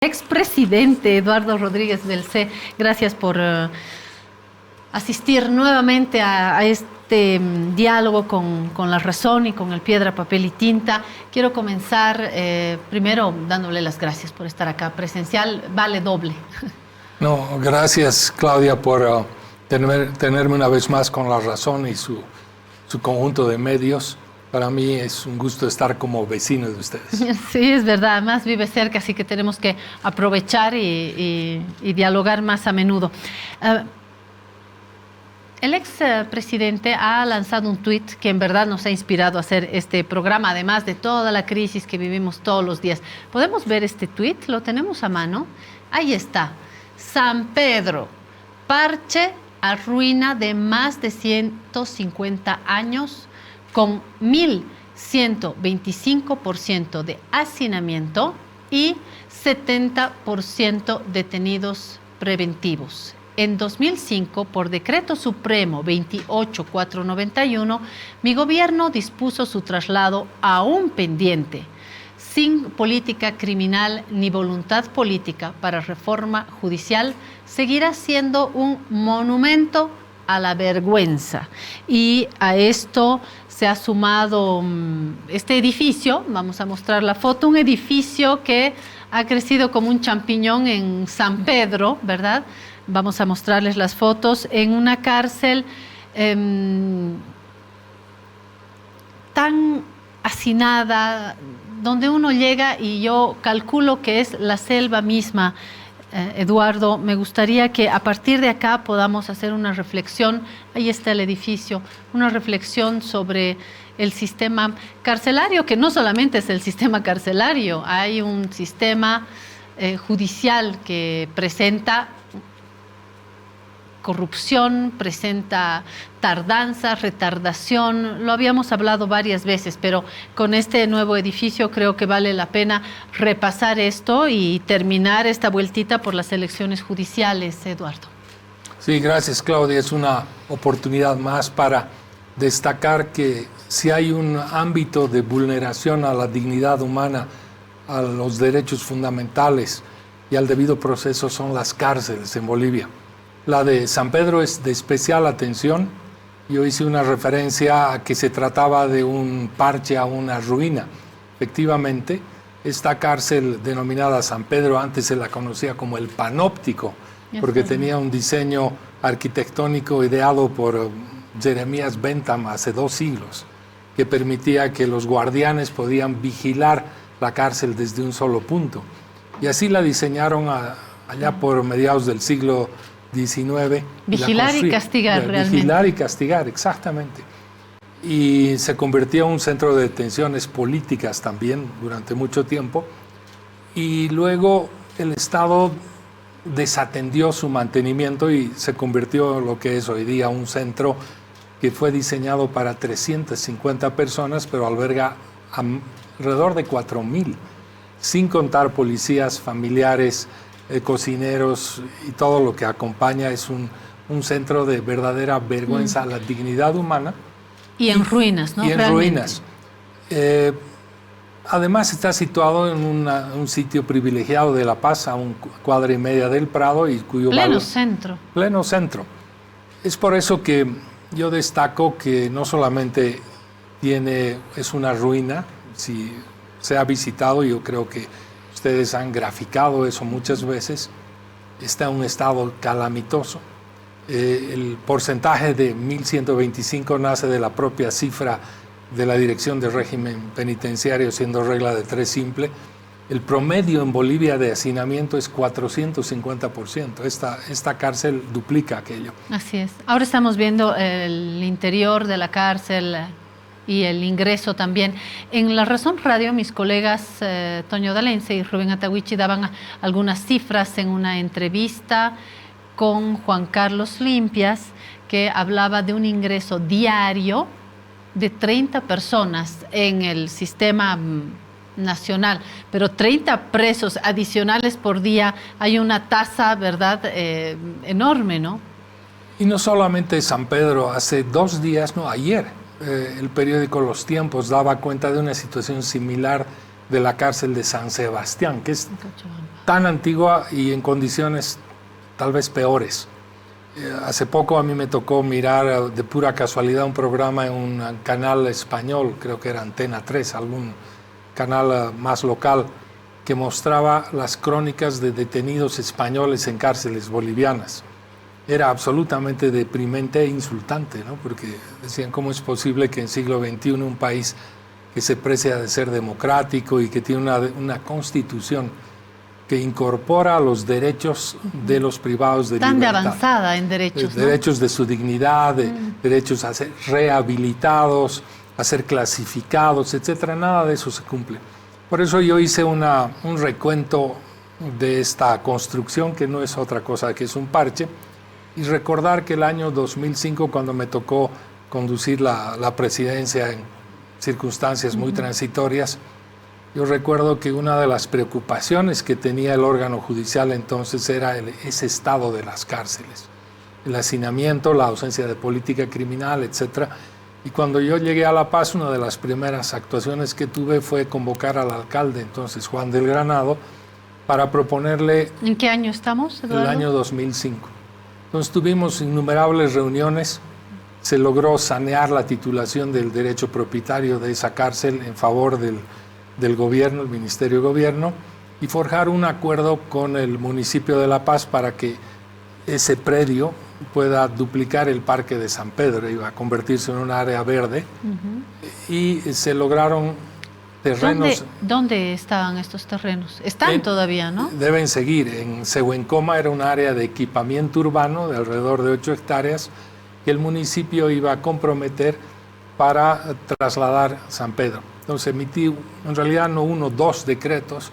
Expresidente Eduardo Rodríguez Belcé, gracias por asistir nuevamente a este diálogo con La Razón y con el Piedra, Papel y Tinta. Quiero comenzar primero dándole las gracias por estar acá presencial, vale doble. No, gracias Claudia por tenerme una vez más con La Razón y su conjunto de medios. Para mí es un gusto estar como vecino de ustedes. Sí, es verdad. Además vive cerca, así que tenemos que aprovechar y dialogar más a menudo. El expresidente ha lanzado un tuit que en verdad nos ha inspirado a hacer este programa, además de toda la crisis que vivimos todos los días. ¿Podemos ver este tuit? ¿Lo tenemos a mano? Ahí está. San Pedro, parche a ruina de más de 150 años, con 1.125% de hacinamiento y 70% detenidos preventivos. En 2005, por Decreto Supremo 28491, mi gobierno dispuso su traslado aún pendiente, sin política criminal ni voluntad política para reforma judicial. Seguirá siendo un monumento a la vergüenza. Y a esto se ha sumado este edificio, vamos a mostrar la foto, un edificio que ha crecido como un champiñón en San Pedro, ¿verdad? Vamos a mostrarles las fotos en una cárcel tan hacinada, donde uno llega y yo calculo que es la selva misma. Eduardo, me gustaría que a partir de acá podamos hacer una reflexión, ahí está el edificio, una reflexión sobre el sistema carcelario, que no solamente es el sistema carcelario, hay un sistema judicial que presenta corrupción, presenta tardanza, retardación. Lo habíamos hablado varias veces, pero con este nuevo edificio creo que vale la pena repasar esto y terminar esta vueltita por las elecciones judiciales, Eduardo. Sí, gracias Claudia. Es una oportunidad más para destacar que si hay un ámbito de vulneración a la dignidad humana, a los derechos fundamentales y al debido proceso, son las cárceles en Bolivia. La de San Pedro es de especial atención. Yo hice una referencia a que se trataba de un parche a una ruina. Efectivamente, esta cárcel denominada San Pedro antes se la conocía como el Panóptico, porque tenía un diseño arquitectónico ideado por Jeremías Bentham hace 2 siglos, que permitía que los guardianes podían vigilar la cárcel desde un solo punto. Y así la diseñaron allá por mediados del siglo XIX. Vigilar y castigar, realmente. Vigilar y castigar, exactamente. Y se convirtió en un centro de detenciones políticas también durante mucho tiempo. Y luego el Estado desatendió su mantenimiento y se convirtió en lo que es hoy día un centro que fue diseñado para 350 personas, pero alberga alrededor de 4.000, sin contar policías, familiares, cocineros y todo lo que acompaña. Es un centro de verdadera vergüenza a la dignidad humana. Y en ruinas, ¿no? Y en realmente. ruinas. Además está situado en un sitio privilegiado de La Paz, a 1,5 cuadras del Prado, y cuyo pleno valor, centro. Pleno centro. Es por eso que yo destaco que no solamente es una ruina, si se ha visitado, yo creo que ustedes han graficado eso muchas veces, está en un estado calamitoso. El porcentaje de 1.125 nace de la propia cifra de la Dirección de Régimen Penitenciario, siendo regla de 3 simple. El promedio en Bolivia de hacinamiento es 450%. Esta cárcel duplica aquello. Así es. Ahora estamos viendo el interior de la cárcel y el ingreso también. En La Razón Radio, mis colegas Toño Dalense y Rubén Atahuichi daban algunas cifras en una entrevista con Juan Carlos Limpias, que hablaba de un ingreso diario de 30 personas en el sistema nacional, pero 30 presos adicionales por día. Hay una tasa, ¿verdad?, enorme, ¿no? Y no solamente San Pedro. Hace 2 días, no, ayer, el periódico Los Tiempos daba cuenta de una situación similar de la cárcel de San Sebastián, que es tan antigua y en condiciones tal vez peores. Hace poco a mí me tocó mirar de pura casualidad un programa en un canal español, creo que era Antena 3, algún canal más local, que mostraba las crónicas de detenidos españoles en cárceles bolivianas. Era absolutamente deprimente e insultante, ¿no? Porque decían cómo es posible que en siglo XXI un país que se precia de ser democrático y que tiene una constitución que incorpora los derechos de los privados de libertad. Tan de avanzada en derechos, ¿no? Derechos de su dignidad, derechos a ser rehabilitados, a ser clasificados, etcétera. Nada de eso se cumple. Por eso yo hice un recuento de esta construcción, que no es otra cosa que es un parche, y recordar que el año 2005, cuando me tocó conducir la presidencia en circunstancias muy transitorias, yo recuerdo que una de las preocupaciones que tenía el órgano judicial entonces era ese estado de las cárceles, el hacinamiento, la ausencia de política criminal, etcétera. Y cuando yo llegué a La Paz, una de las primeras actuaciones que tuve fue convocar al alcalde, entonces Juan del Granado, para proponerle... ¿En qué año estamos, Eduardo? El año 2005. Entonces tuvimos innumerables reuniones, se logró sanear la titulación del derecho propietario de esa cárcel en favor del gobierno, el Ministerio de Gobierno, y forjar un acuerdo con el municipio de La Paz para que ese predio pueda duplicar el Parque de San Pedro, iba a convertirse en un área verde, y se lograron terrenos... ¿Dónde estaban estos terrenos? Están todavía, ¿no? Deben seguir. En Sehuencoma era un área de equipamiento urbano de alrededor de 8 hectáreas que el municipio iba a comprometer para trasladar San Pedro. Entonces emití, en realidad no uno, 2 decretos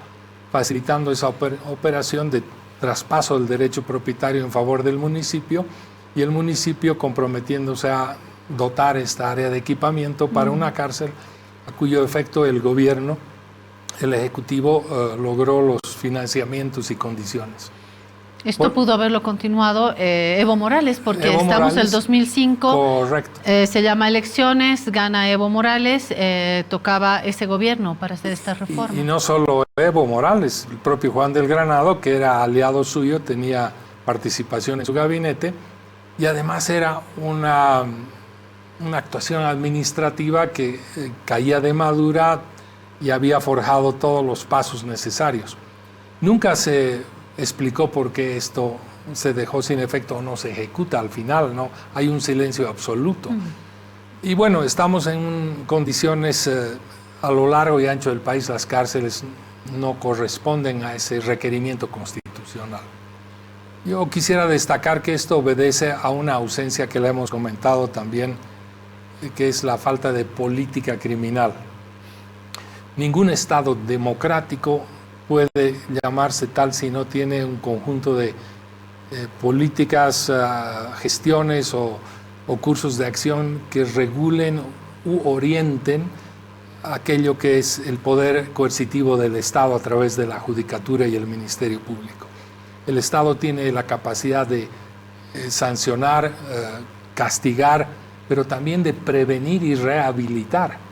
facilitando esa operación de traspaso del derecho propietario en favor del municipio y el municipio comprometiéndose a dotar esta área de equipamiento para una cárcel a cuyo efecto el gobierno, el Ejecutivo, logró los financiamientos y condiciones. Esto pudo haberlo continuado Evo Morales, porque Evo estamos en Morales, el 2005, correcto. Se llama elecciones, gana Evo Morales, tocaba ese gobierno para hacer esta reforma. Y no solo Evo Morales, el propio Juan del Granado, que era aliado suyo, tenía participación en su gabinete, y además era una actuación administrativa que caía de madura y había forjado todos los pasos necesarios. Nunca se explicó por qué esto se dejó sin efecto o no se ejecuta al final, ¿no? Hay un silencio absoluto. Y bueno, estamos en condiciones a lo largo y ancho del país, las cárceles no corresponden a ese requerimiento constitucional. Yo quisiera destacar que esto obedece a una ausencia que le hemos comentado también, que es la falta de política criminal. Ningún Estado democrático puede llamarse tal si no tiene un conjunto de políticas, gestiones o cursos de acción que regulen u orienten aquello que es el poder coercitivo del Estado a través de la Judicatura y el Ministerio Público. El Estado tiene la capacidad de sancionar, castigar, pero también de prevenir y rehabilitar.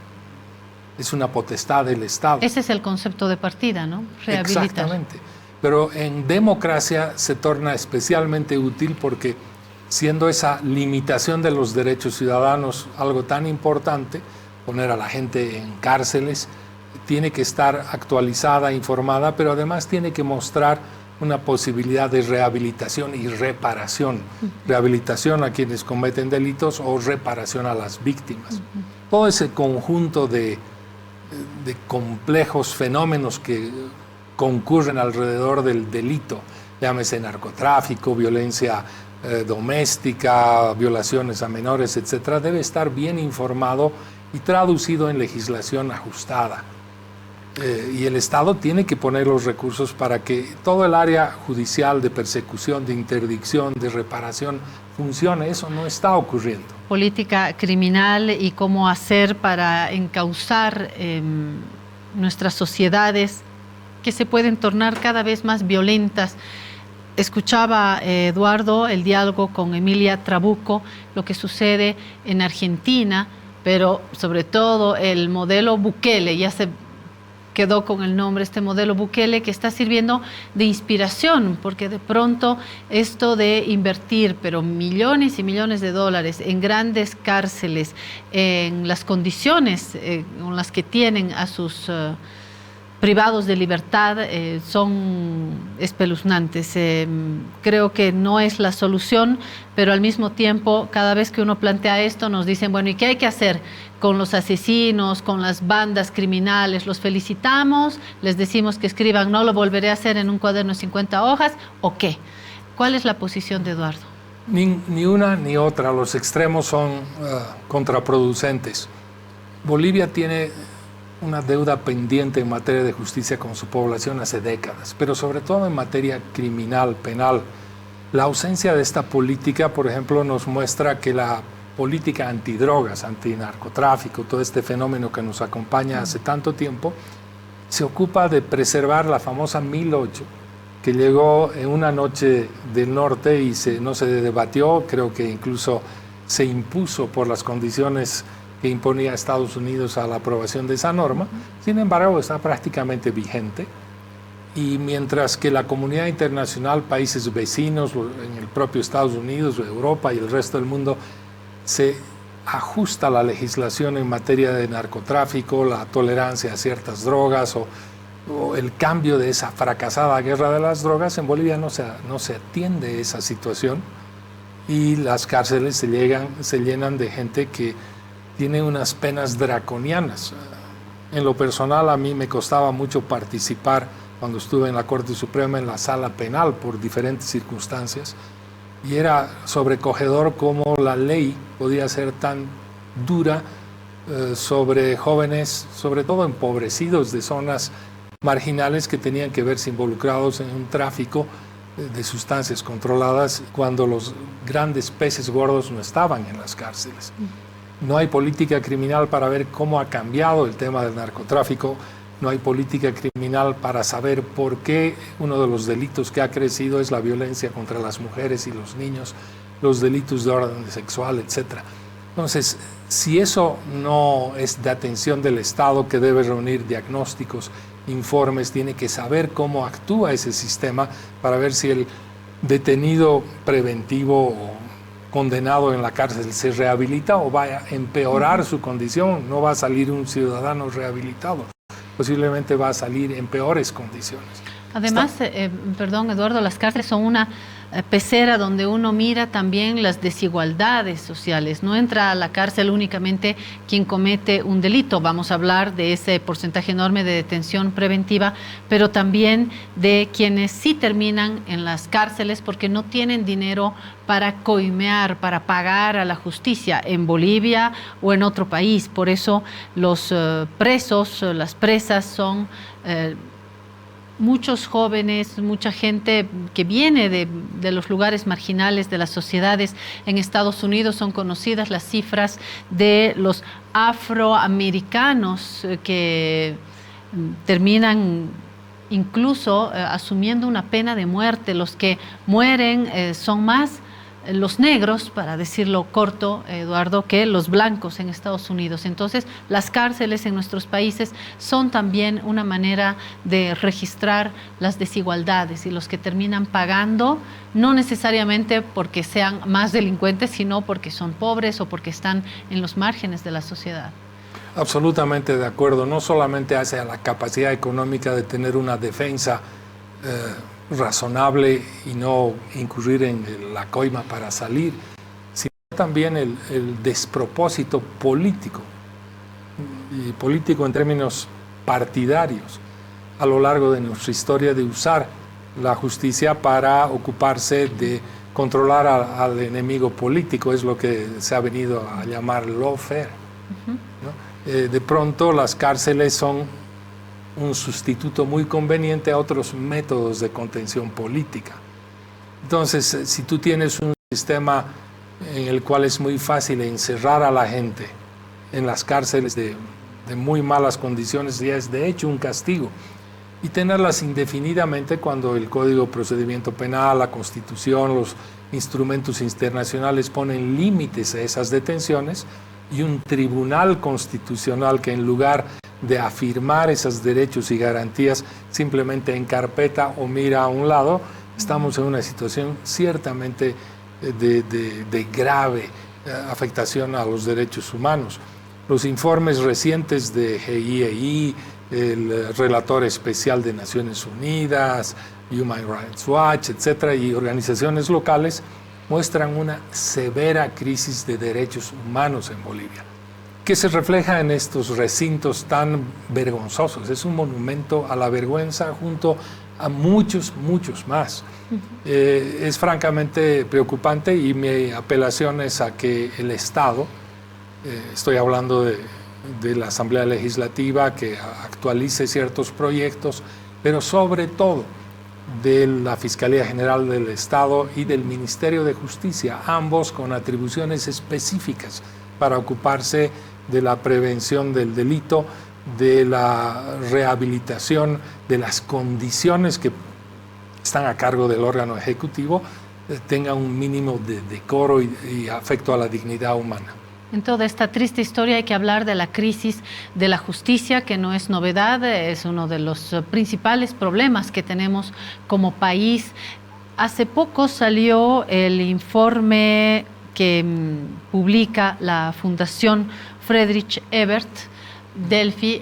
Es una potestad del Estado. Ese es el concepto de partida, ¿no? Rehabilitar. Exactamente. Pero en democracia se torna especialmente útil porque, siendo esa limitación de los derechos ciudadanos algo tan importante, poner a la gente en cárceles, tiene que estar actualizada, informada, pero además tiene que mostrar una posibilidad de rehabilitación y reparación. Rehabilitación a quienes cometen delitos o reparación a las víctimas. Todo ese conjunto de complejos fenómenos que concurren alrededor del delito, llámese narcotráfico, violencia doméstica, violaciones a menores, etcétera, debe estar bien informado y traducido en legislación ajustada. Y el Estado tiene que poner los recursos para que todo el área judicial de persecución, de interdicción, de reparación funcione. Eso no está ocurriendo. Política criminal y cómo hacer para encauzar nuestras sociedades que se pueden tornar cada vez más violentas. Escuchaba, Eduardo, el diálogo con Emilia Trabuco, lo que sucede en Argentina, pero sobre todo el modelo Bukele. Ya se quedó con el nombre, este modelo Bukele, que está sirviendo de inspiración, porque de pronto esto de invertir, pero millones y millones de dólares en grandes cárceles, en las condiciones con las que tienen a sus privados de libertad, son espeluznantes. Creo que no es la solución, pero al mismo tiempo, cada vez que uno plantea esto, nos dicen, bueno, ¿y qué hay que hacer con los asesinos, con las bandas criminales? ¿Los felicitamos? ¿Les decimos que escriban, no lo volveré a hacer en un cuaderno de 50 hojas? ¿O qué? ¿Cuál es la posición de Eduardo? Ni una ni otra. Los extremos son contraproducentes. Bolivia tiene una deuda pendiente en materia de justicia con su población hace décadas, pero sobre todo en materia criminal, penal. La ausencia de esta política, por ejemplo, nos muestra que la política antidrogas, antinarcotráfico, todo este fenómeno que nos acompaña hace tanto tiempo, se ocupa de preservar la famosa 1008, que llegó en una noche del norte y no se debatió, creo que incluso se impuso por las condiciones que imponía Estados Unidos a la aprobación de esa norma. Sin embargo, está prácticamente vigente. Y mientras que la comunidad internacional, países vecinos, en el propio Estados Unidos, Europa y el resto del mundo, se ajusta la legislación en materia de narcotráfico, la tolerancia a ciertas drogas o el cambio de esa fracasada guerra de las drogas, en Bolivia no se atiende esa situación y las cárceles se llenan de gente que tiene unas penas draconianas. En lo personal, a mí me costaba mucho participar cuando estuve en la Corte Suprema en la sala penal por diferentes circunstancias, y era sobrecogedor cómo la ley podía ser tan dura sobre jóvenes, sobre todo empobrecidos de zonas marginales que tenían que verse involucrados en un tráfico de sustancias controladas cuando los grandes peces gordos no estaban en las cárceles. No hay política criminal para ver cómo ha cambiado el tema del narcotráfico, no hay política criminal para saber por qué uno de los delitos que ha crecido es la violencia contra las mujeres y los niños, los delitos de orden sexual, etc. Entonces, si eso no es de atención del Estado, que debe reunir diagnósticos, informes, tiene que saber cómo actúa ese sistema para ver si el detenido preventivo o condenado en la cárcel se rehabilita o va a empeorar su condición. No va a salir un ciudadano rehabilitado, posiblemente va a salir en peores condiciones. Además, perdón Eduardo, las cárceles son una pecera donde uno mira también las desigualdades sociales. No entra a la cárcel únicamente quien comete un delito, vamos a hablar de ese porcentaje enorme de detención preventiva, pero también de quienes sí terminan en las cárceles porque no tienen dinero para coimear, para pagar a la justicia en Bolivia o en otro país. Por eso los presos, las presas son muchos jóvenes, mucha gente que viene de los lugares marginales de las sociedades. En Estados Unidos son conocidas las cifras de los afroamericanos que terminan incluso asumiendo una pena de muerte. Los que mueren son más los negros, para decirlo corto, Eduardo, que los blancos en Estados Unidos. Entonces, las cárceles en nuestros países son también una manera de registrar las desigualdades y los que terminan pagando, no necesariamente porque sean más delincuentes, sino porque son pobres o porque están en los márgenes de la sociedad. Absolutamente de acuerdo, no solamente hace a la capacidad económica de tener una defensa razonable y no incurrir en la coima para salir, sino también el despropósito político, y político en términos partidarios, a lo largo de nuestra historia, de usar la justicia para ocuparse de controlar al enemigo político. Es lo que se ha venido a llamar lawfare, ¿no? De pronto las cárceles son un sustituto muy conveniente a otros métodos de contención política. Entonces, si tú tienes un sistema en el cual es muy fácil encerrar a la gente en las cárceles de muy malas condiciones, ya es de hecho un castigo, y tenerlas indefinidamente cuando el Código de Procedimiento Penal, la Constitución, los instrumentos internacionales ponen límites a esas detenciones, y un tribunal constitucional que en lugar de afirmar esos derechos y garantías simplemente en carpeta o mira a un lado, estamos en una situación ciertamente de grave afectación a los derechos humanos. Los informes recientes de GIEI, el relator especial de Naciones Unidas, Human Rights Watch, etcétera, y organizaciones locales muestran una severa crisis de derechos humanos en Bolivia, que se refleja en estos recintos tan vergonzosos. Es un monumento a la vergüenza junto a muchos más. Es francamente preocupante y mi apelación es a que el Estado, estoy hablando de la Asamblea Legislativa, que actualice ciertos proyectos, pero sobre todo de la Fiscalía General del Estado y del Ministerio de Justicia, ambos con atribuciones específicas para ocuparse de la prevención del delito, de la rehabilitación, de las condiciones que están a cargo del órgano ejecutivo, tenga un mínimo de decoro y afecto a la dignidad humana. En toda esta triste historia hay que hablar de la crisis de la justicia, que no es novedad, es uno de los principales problemas que tenemos como país. Hace poco salió el informe que publica la Fundación Friedrich Ebert, Delphi.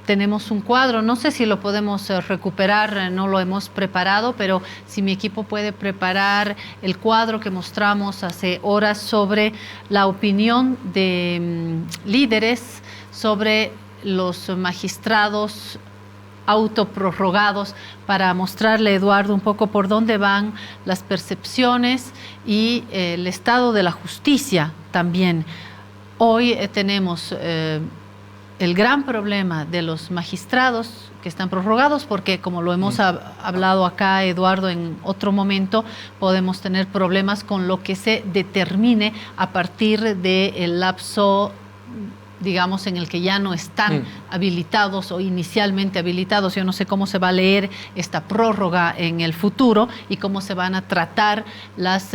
Tenemos un cuadro, no sé si lo podemos recuperar, no lo hemos preparado, pero si mi equipo puede preparar el cuadro que mostramos hace horas sobre la opinión de líderes sobre los magistrados autoprorrogados, para mostrarle a Eduardo un poco por dónde van las percepciones y el estado de la justicia también. Hoy tenemos el gran problema de los magistrados que están prorrogados, porque como lo hemos hablado acá, Eduardo, en otro momento, podemos tener problemas con lo que se determine a partir del lapso, digamos, en el que ya no están habilitados o inicialmente habilitados. Yo no sé cómo se va a leer esta prórroga en el futuro y cómo se van a tratar las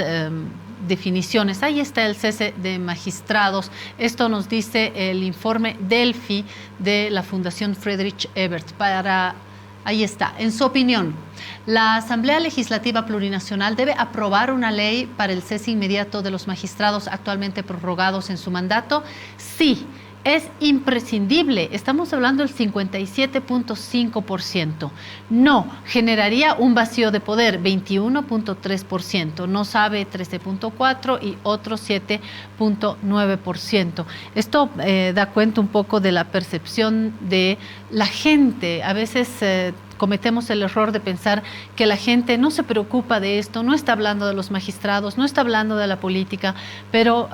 definiciones. Ahí está el cese de magistrados. Esto nos dice el informe Delphi de la Fundación Friedrich Ebert. Ahí está. En su opinión, ¿la Asamblea Legislativa Plurinacional debe aprobar una ley para el cese inmediato de los magistrados actualmente prorrogados en su mandato? Sí. Es imprescindible, estamos hablando del 57.5%. No, generaría un vacío de poder, 21.3%. No sabe, 13.4% y otro 7.9%. Esto da cuenta un poco de la percepción de la gente. A veces cometemos el error de pensar que la gente no se preocupa de esto, no está hablando de los magistrados, no está hablando de la política, pero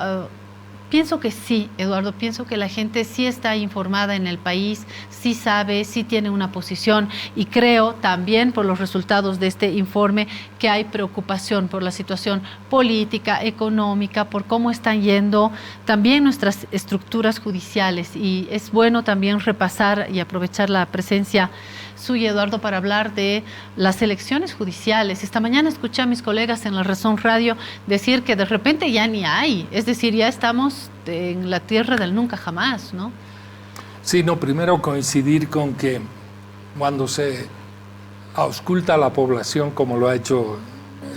pienso que sí, Eduardo, pienso que la gente sí está informada en el país, sí sabe, sí tiene una posición, y creo también por los resultados de este informe que hay preocupación por la situación política, económica, por cómo están yendo también nuestras estructuras judiciales, y es bueno también repasar y aprovechar la presencia suya, Eduardo, para hablar de las elecciones judiciales. Esta mañana escuché a mis colegas en La Razón Radio decir que de repente ya ni hay, es decir, ya estamos en la tierra del nunca jamás, ¿no? Sí, no, primero coincidir con que cuando se ausculta a la población, como lo ha hecho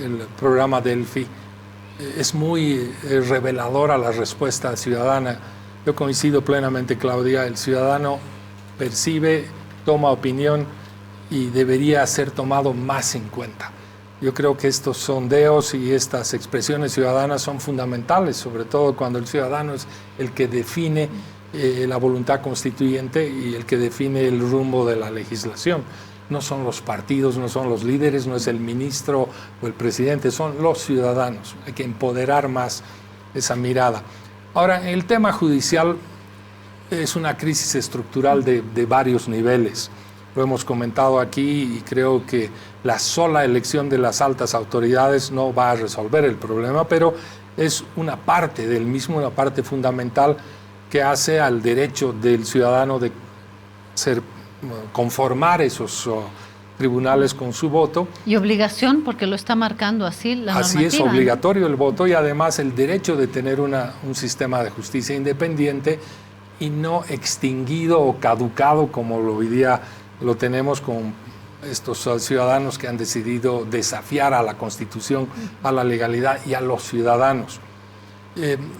el programa Delphi, es muy reveladora la respuesta ciudadana. Yo coincido plenamente, Claudia, el ciudadano percibe, toma opinión y debería ser tomado más en cuenta. Yo creo que estos sondeos y estas expresiones ciudadanas son fundamentales, sobre todo cuando el ciudadano es el que define la voluntad constituyente y el que define el rumbo de la legislación. No son los partidos, no son los líderes, no es el ministro o el presidente, son los ciudadanos. Hay que empoderar más esa mirada. Ahora, el tema judicial es una crisis estructural de varios niveles. Lo hemos comentado aquí y creo que la sola elección de las altas autoridades no va a resolver el problema, pero es una parte del mismo, una parte fundamental que hace al derecho del ciudadano de conformar esos tribunales con su voto. Y obligación, porque lo está marcando así la normativa. Así es, obligatorio el voto y además el derecho de tener un sistema de justicia independiente y no extinguido o caducado como hoy día lo tenemos con estos ciudadanos que han decidido desafiar a la Constitución, a la legalidad y a los ciudadanos.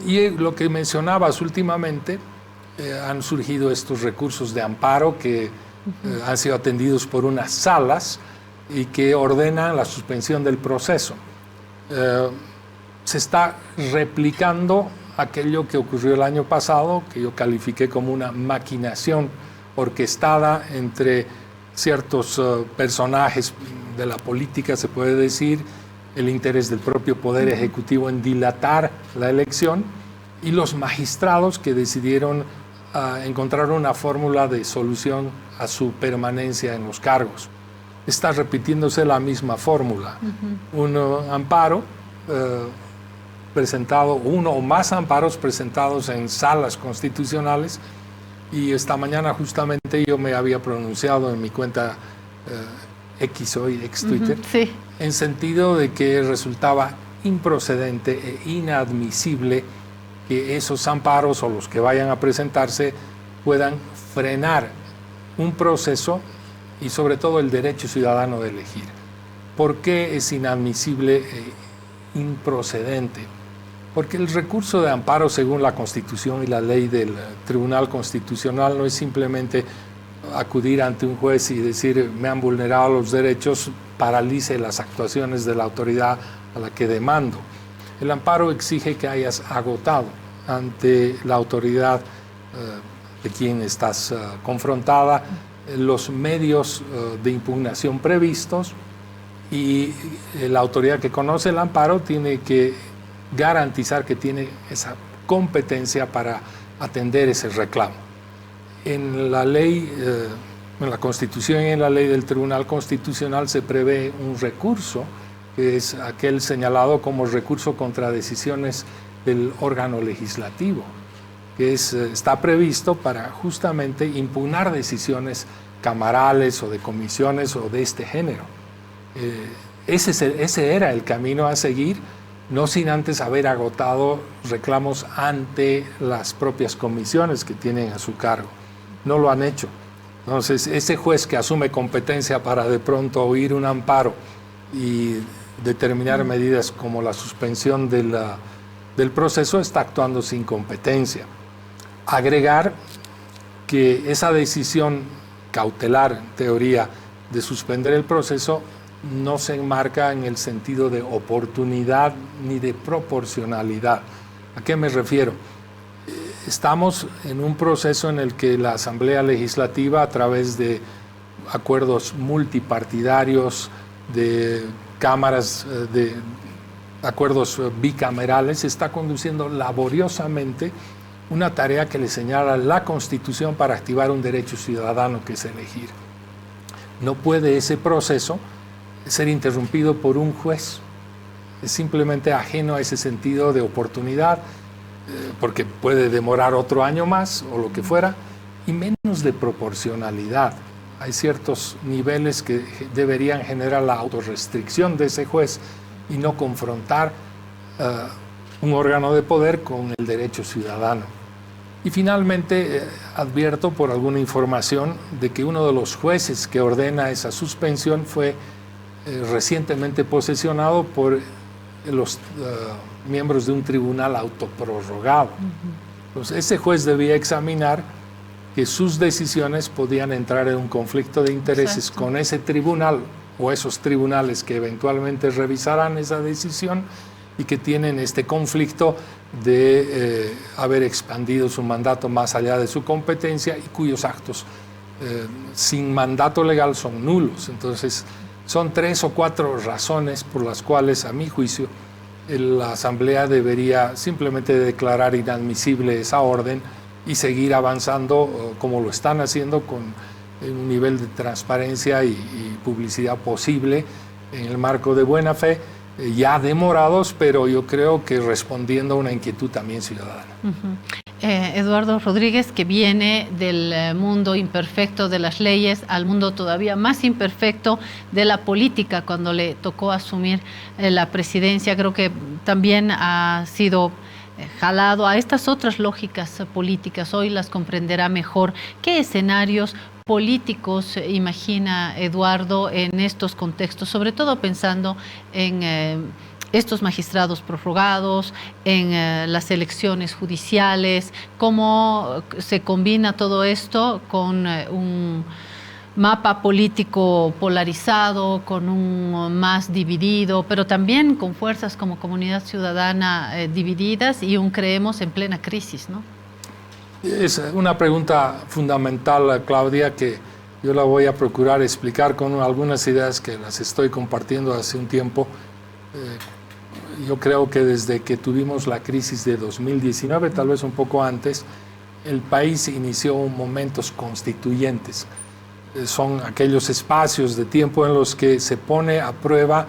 Y lo que mencionabas últimamente, han surgido estos recursos de amparo que han sido atendidos por unas salas y que ordenan la suspensión del proceso. Se está replicando aquello que ocurrió el año pasado, que yo califiqué como una maquinación orquestada entre ciertos personajes de la política, se puede decir, el interés del propio Poder Ejecutivo en dilatar la elección y los magistrados que decidieron encontrar una fórmula de solución a su permanencia en los cargos. Está repitiéndose la misma fórmula. Un amparo presentado, uno o más amparos presentados en salas constitucionales, y esta mañana justamente yo me había pronunciado en mi cuenta X, hoy ex Twitter, sí, en sentido de que resultaba improcedente e inadmisible que esos amparos o los que vayan a presentarse puedan frenar un proceso y sobre todo el derecho ciudadano de elegir. ¿Por qué es inadmisible e improcedente? Porque el recurso de amparo según la Constitución y la ley del Tribunal Constitucional no es simplemente acudir ante un juez y decir me han vulnerado los derechos, paralice las actuaciones de la autoridad a la que demando. El amparo exige que hayas agotado ante la autoridad de quien estás confrontada los medios de impugnación previstos, y la autoridad que conoce el amparo tiene que garantizar que tiene esa competencia para atender ese reclamo. En la ley, en la Constitución y en la ley del Tribunal Constitucional se prevé un recurso, que es aquel señalado como recurso contra decisiones del órgano legislativo, que está previsto para justamente impugnar decisiones camarales o de comisiones o de este género. Ese era el camino a seguir, no sin antes haber agotado reclamos ante las propias comisiones que tienen a su cargo. No lo han hecho. Entonces, ese juez que asume competencia para de pronto oír un amparo y determinar medidas como la suspensión del proceso está actuando sin competencia. Agregar que esa decisión cautelar, en teoría, de suspender el proceso no se enmarca en el sentido de oportunidad ni de proporcionalidad. ¿A qué me refiero? Estamos en un proceso en el que la Asamblea Legislativa, a través de acuerdos multipartidarios, de cámaras, de acuerdos bicamerales, está conduciendo laboriosamente una tarea que le señala la Constitución para activar un derecho ciudadano, que es elegir. No puede ese proceso ser interrumpido por un juez. Es simplemente ajeno a ese sentido de oportunidad, porque puede demorar otro año más o lo que fuera, y menos de proporcionalidad. Hay ciertos niveles que deberían generar la autorrestricción de ese juez y no confrontar un órgano de poder con el derecho ciudadano. Y finalmente advierto por alguna información de que uno de los jueces que ordena esa suspensión fue recientemente posesionado por los miembros de un tribunal autoprorrogado. Entonces, ese juez debía examinar que sus decisiones podían entrar en un conflicto de intereses. Exacto. Con ese tribunal o esos tribunales que eventualmente revisarán esa decisión y que tienen este conflicto de haber expandido su mandato más allá de su competencia y cuyos actos sin mandato legal son nulos. Entonces, son 3 o 4 razones por las cuales, a mi juicio, la Asamblea debería simplemente declarar inadmisible esa orden y seguir avanzando como lo están haciendo, con un nivel de transparencia y publicidad posible en el marco de buena fe, ya demorados, pero yo creo que respondiendo a una inquietud también ciudadana. Eduardo Rodríguez, que viene del mundo imperfecto de las leyes al mundo todavía más imperfecto de la política, cuando le tocó asumir la presidencia, creo que también ha sido jalado a estas otras lógicas políticas, hoy las comprenderá mejor. ¿Qué escenarios políticos imagina Eduardo en estos contextos, sobre todo pensando en estos magistrados prorrogados, en las elecciones judiciales? ¿Cómo se combina todo esto con un mapa político polarizado, con un MAS dividido, pero también con fuerzas como Comunidad Ciudadana divididas y un Creemos en plena crisis, ¿no? Es una pregunta fundamental, Claudia, que yo la voy a procurar explicar con algunas ideas que las estoy compartiendo hace un tiempo. Yo creo que desde que tuvimos la crisis de 2019, tal vez un poco antes, el país inició momentos constituyentes. Son aquellos espacios de tiempo en los que se pone a prueba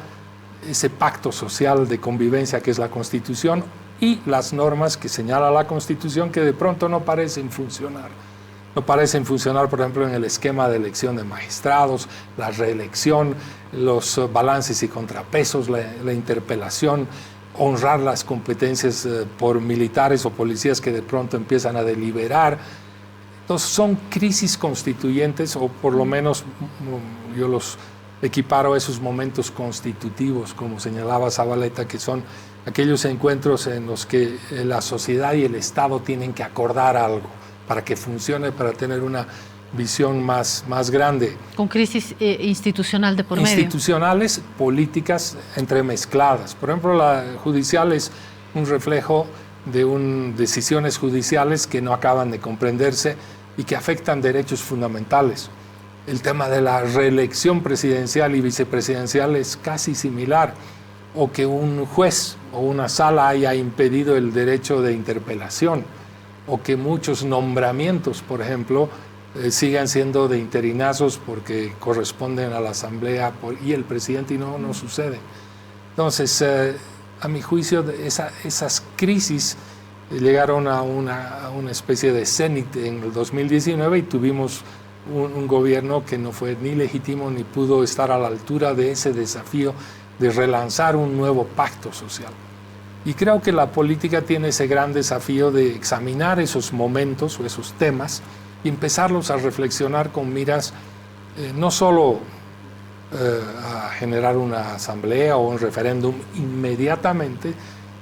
ese pacto social de convivencia que es la Constitución y las normas que señala la Constitución que de pronto no parecen funcionar. No parecen funcionar, por ejemplo, en el esquema de elección de magistrados, la reelección, los balances y contrapesos, la interpelación, honrar las competencias por militares o policías que de pronto empiezan a deliberar. Entonces son crisis constituyentes, o por lo menos yo los equiparo a esos momentos constitutivos, como señalaba Zabaleta, que son aquellos encuentros en los que la sociedad y el Estado tienen que acordar algo para que funcione, para tener una visión más grande. Con crisis institucional de por medio. Institucionales, políticas entremezcladas. Por ejemplo, la judicial es un reflejo de decisiones judiciales que no acaban de comprenderse y que afectan derechos fundamentales. El tema de la reelección presidencial y vicepresidencial es casi similar, o que un juez o una sala haya impedido el derecho de interpelación, o que muchos nombramientos, por ejemplo, sigan siendo de interinazos porque corresponden a la Asamblea y el presidente, y no sucede. Entonces, a mi juicio, esas crisis llegaron a una especie de cenit en el 2019 y tuvimos un gobierno que no fue ni legítimo ni pudo estar a la altura de ese desafío de relanzar un nuevo pacto social. Y creo que la política tiene ese gran desafío de examinar esos momentos o esos temas y empezarlos a reflexionar con miras no solo a generar una asamblea o un referéndum inmediatamente,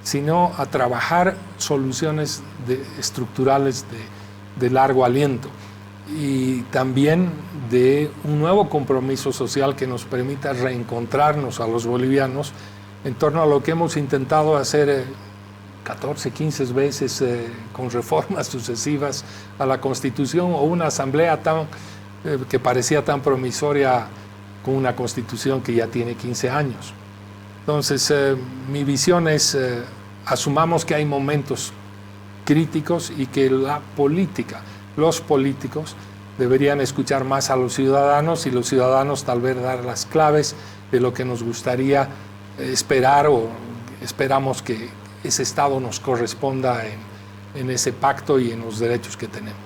sino a trabajar soluciones estructurales de largo aliento y también de un nuevo compromiso social que nos permita reencontrarnos a los bolivianos en torno a lo que hemos intentado hacer 14, 15 veces con reformas sucesivas a la Constitución, o una asamblea que parecía tan promisoria con una Constitución que ya tiene 15 años. Entonces, mi visión es, asumamos que hay momentos críticos y que la política, los políticos, deberían escuchar más a los ciudadanos y los ciudadanos tal vez dar las claves de lo que nos gustaría esperar, o esperamos que ese Estado nos corresponda en ese pacto y en los derechos que tenemos.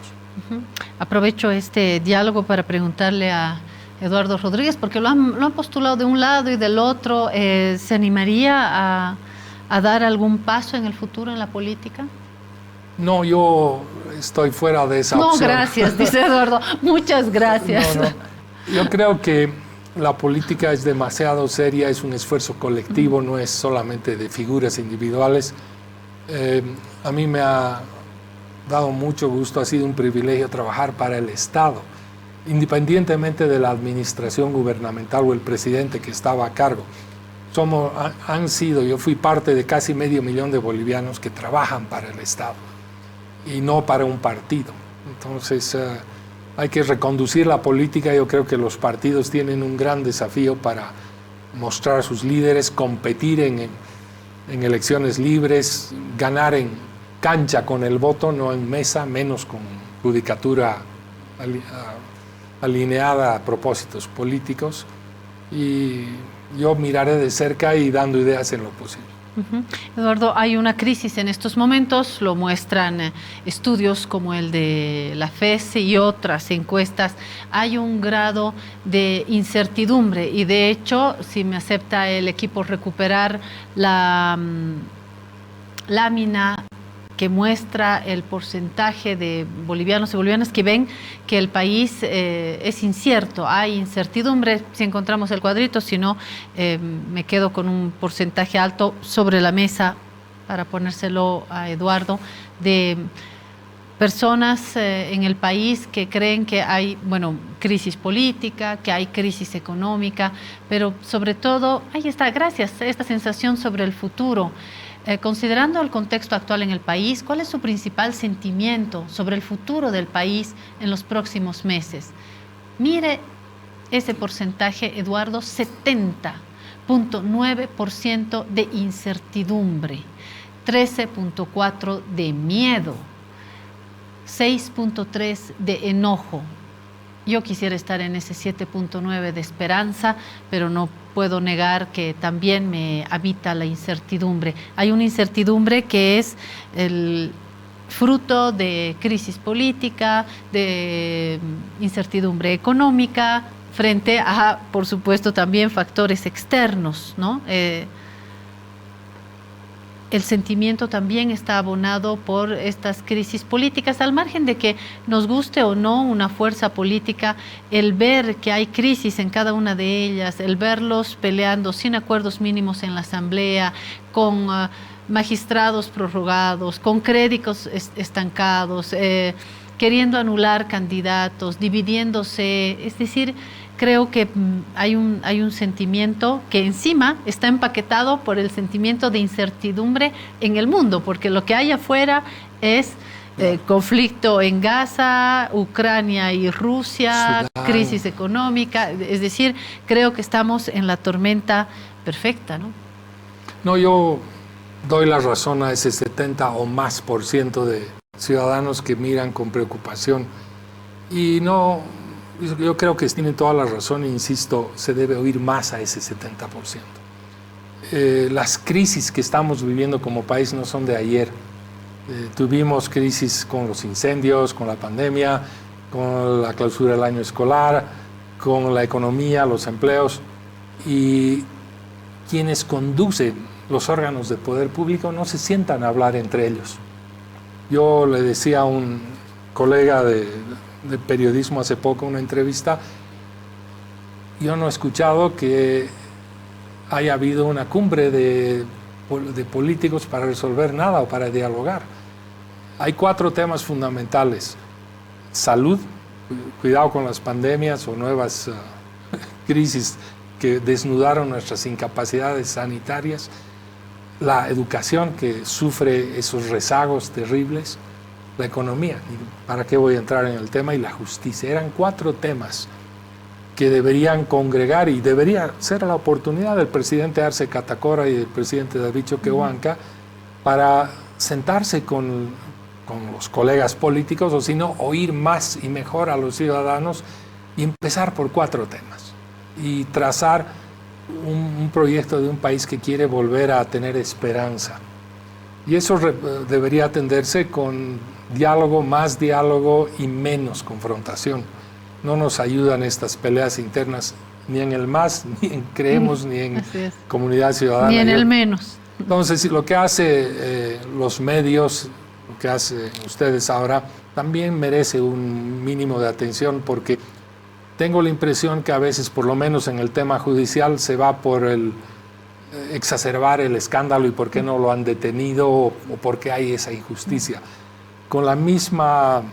Aprovecho este diálogo para preguntarle a Eduardo Rodríguez, porque lo han postulado de un lado y del otro. ¿Se animaría a dar algún paso en el futuro en la política? No, yo estoy fuera de esa opción. No, gracias, dice Eduardo. Muchas gracias. No. Yo creo que la política es demasiado seria, es un esfuerzo colectivo, no es solamente de figuras individuales. A mí me ha dado mucho gusto, ha sido un privilegio trabajar para el Estado, independientemente de la administración gubernamental o el presidente que estaba a cargo. Yo fui parte de casi 500,000 de bolivianos que trabajan para el Estado y no para un partido. Entonces, hay que reconducir la política. Yo creo que los partidos tienen un gran desafío para mostrar a sus líderes, competir en elecciones libres, ganar en cancha con el voto, no en mesa, menos con judicatura alineada a propósitos políticos. Y yo miraré de cerca y dando ideas en lo posible. Eduardo, hay una crisis en estos momentos, lo muestran estudios como el de la FES y otras encuestas. Hay un grado de incertidumbre y, de hecho, si me acepta el equipo recuperar la lámina que muestra el porcentaje de bolivianos y bolivianas que ven que el país es incierto, hay incertidumbre, si encontramos el cuadrito, si no, me quedo con un porcentaje alto sobre la mesa para ponérselo a Eduardo, de personas en el país que creen que hay, bueno, crisis política, que hay crisis económica, pero sobre todo, ahí está, gracias, esta sensación sobre el futuro. Considerando el contexto actual en el país, ¿cuál es su principal sentimiento sobre el futuro del país en los próximos meses? Mire ese porcentaje, Eduardo, 70.9% de incertidumbre, 13.4% de miedo, 6.3% de enojo. Yo quisiera estar en ese 7.9 de esperanza, pero no puedo negar que también me habita la incertidumbre. Hay una incertidumbre que es el fruto de crisis política, de incertidumbre económica, frente a, por supuesto, también factores externos, ¿no? El sentimiento también está abonado por estas crisis políticas, al margen de que nos guste o no una fuerza política, el ver que hay crisis en cada una de ellas, el verlos peleando sin acuerdos mínimos en la Asamblea, con magistrados prorrogados, con créditos estancados, queriendo anular candidatos, dividiéndose, es decir, creo que hay un sentimiento que encima está empaquetado por el sentimiento de incertidumbre en el mundo, porque lo que hay afuera es conflicto en Gaza, Ucrania y Rusia, Sudán, crisis económica, es decir, creo que estamos en la tormenta perfecta, ¿no? No, yo doy la razón a ese 70 o más por ciento de ciudadanos que miran con preocupación y no... Yo creo que tienen toda la razón, insisto, se debe oír más a ese 70%. Las crisis que estamos viviendo como país no son de ayer. Tuvimos crisis con los incendios, con la pandemia, con la clausura del año escolar, con la economía, los empleos, y quienes conducen los órganos de poder público no se sientan a hablar entre ellos. Yo le decía a un colega de periodismo hace poco, una entrevista, yo no he escuchado que haya habido una cumbre de políticos para resolver nada o para dialogar. Hay 4 temas fundamentales: salud, cuidado con las pandemias o nuevas crisis que desnudaron nuestras incapacidades sanitarias; la educación, que sufre esos rezagos terribles; la economía, ¿para qué voy a entrar en el tema? Y la justicia. Eran 4 temas que deberían congregar y debería ser la oportunidad del presidente Arce Catacora y del presidente David Choquehuanca para sentarse con los colegas políticos, o si no, oír más y mejor a los ciudadanos y empezar por 4 temas y trazar un proyecto de un país que quiere volver a tener esperanza. Y eso debería atenderse con diálogo, más diálogo y menos confrontación. No nos ayudan estas peleas internas ni en el más, ni en creemos, ni en comunidad ciudadana. Ni en el menos. Entonces, lo que hace los medios, lo que hacen ustedes ahora, también merece un mínimo de atención, porque tengo la impresión que a veces, por lo menos en el tema judicial, se va por el exacerbar el escándalo y por qué no lo han detenido o por qué hay esa injusticia. Con la misma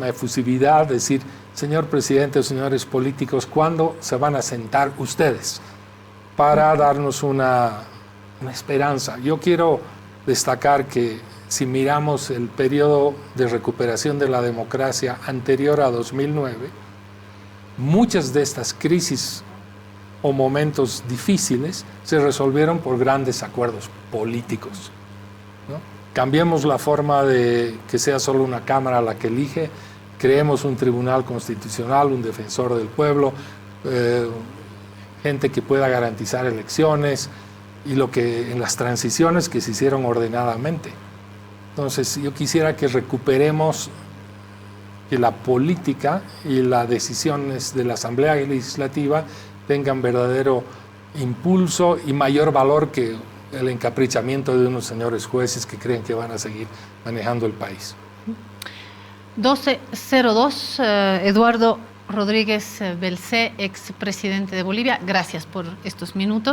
efusividad, decir, señor presidente o señores políticos, ¿cuándo se van a sentar ustedes para darnos una esperanza? Yo quiero destacar que si miramos el periodo de recuperación de la democracia anterior a 2009, muchas de estas crisis o momentos difíciles se resolvieron por grandes acuerdos políticos, ¿no? Cambiemos la forma de que sea solo una Cámara la que elige, creemos un tribunal constitucional, un defensor del pueblo, gente que pueda garantizar elecciones, y lo que en las transiciones que se hicieron ordenadamente. Entonces yo quisiera que recuperemos que la política y las decisiones de la Asamblea Legislativa tengan verdadero impulso y mayor valor que el encaprichamiento de unos señores jueces que creen que van a seguir manejando el país. 1202, Eduardo Rodríguez Belcé, expresidente de Bolivia, gracias por estos minutos.